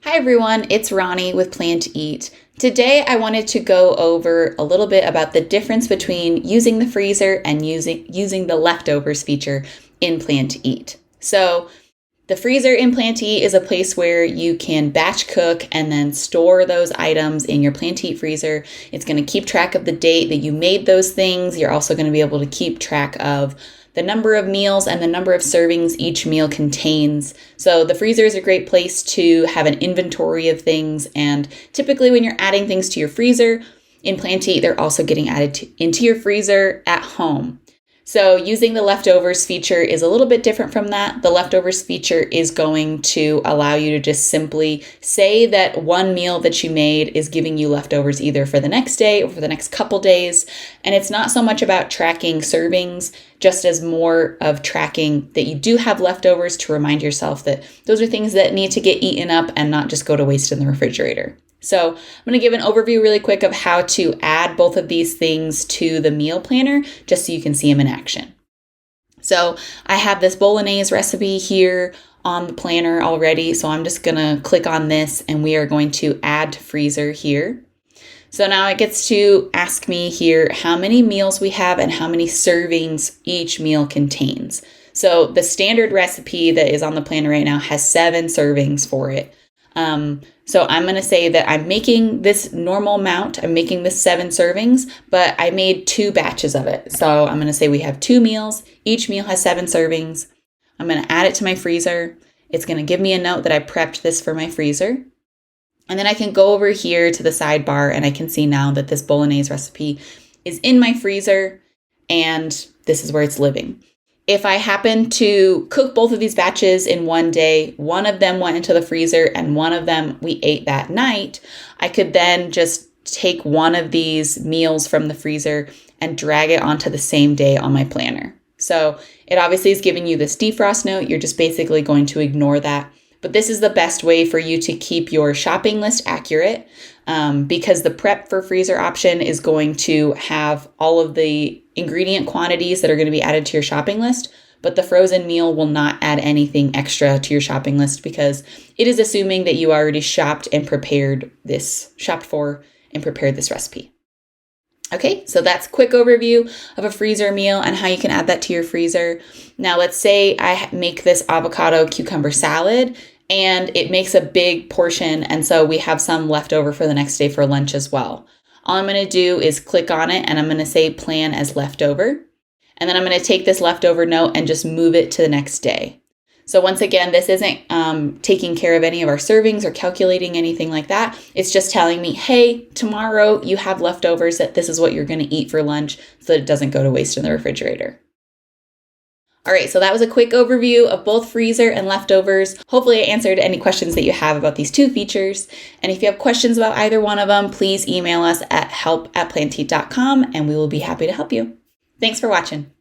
Hi everyone, it's Ronnie with Plan to Eat. Today I wanted to go over a little bit about the difference between using the freezer and using the leftovers feature in Plan to Eat. So the freezer in Plan to Eat is a place where you can batch cook and then store those items in your Plan to Eat freezer. It's going to keep track of the date that you made those things. You're also going to be able to keep track of the number of meals and the number of servings each meal contains. So the freezer is a great place to have an inventory of things. And typically when you're adding things to your freezer in Plan to Eat, they're also getting added into your freezer at home. So using the leftovers feature is a little bit different from that. The leftovers feature is going to allow you to just simply say that one meal that you made is giving you leftovers either for the next day or for the next couple days. And it's not so much about tracking servings, just as more of tracking that you do have leftovers to remind yourself that those are things that need to get eaten up and not just go to waste in the refrigerator. So I'm going to give an overview really quick of how to add both of these things to the meal planner, just so you can see them in action. So I have this bolognese recipe here on the planner already. So I'm just going to click on this and we are going to add to freezer here. So now it gets to ask me here how many meals we have and how many servings each meal contains. So the standard recipe that is on the planner right now has 7 servings for it. So I'm going to say that I'm making this normal amount. I'm making this 7 servings, but I made 2 batches of it. So I'm going to say we have 2 meals. Each meal has 7 servings. I'm going to add it to my freezer. It's going to give me a note that I prepped this for my freezer. And then I can go over here to the sidebar and I can see now that this bolognese recipe is in my freezer and this is where it's living. If I happen to cook both of these batches in one day, one of them went into the freezer and one of them we ate that night, I could then just take one of these meals from the freezer and drag it onto the same day on my planner. So it obviously is giving you this defrost note. You're just basically going to ignore that. But this is the best way for you to keep your shopping list accurate because the prep for freezer option is going to have all of the ingredient quantities that are going to be added to your shopping list, but the frozen meal will not add anything extra to your shopping list because it is assuming that you already shopped for and prepared this recipe. Okay, so that's a quick overview of a freezer meal and how you can add that to your freezer. Now, let's say I make this avocado cucumber salad and it makes a big portion, and so we have some left over for the next day for lunch as well. All I'm going to do is click on it and I'm going to say plan as leftover. And then I'm going to take this leftover note and just move it to the next day. So once again, this isn't taking care of any of our servings or calculating anything like that. It's just telling me, hey, tomorrow you have leftovers that this is what you're going to eat for lunch so that it doesn't go to waste in the refrigerator. All right, so that was a quick overview of both freezer and leftovers. Hopefully I answered any questions that you have about these 2 features. And if you have questions about either one of them, please email us at help@plantoeat.com and we will be happy to help you. Thanks for watching.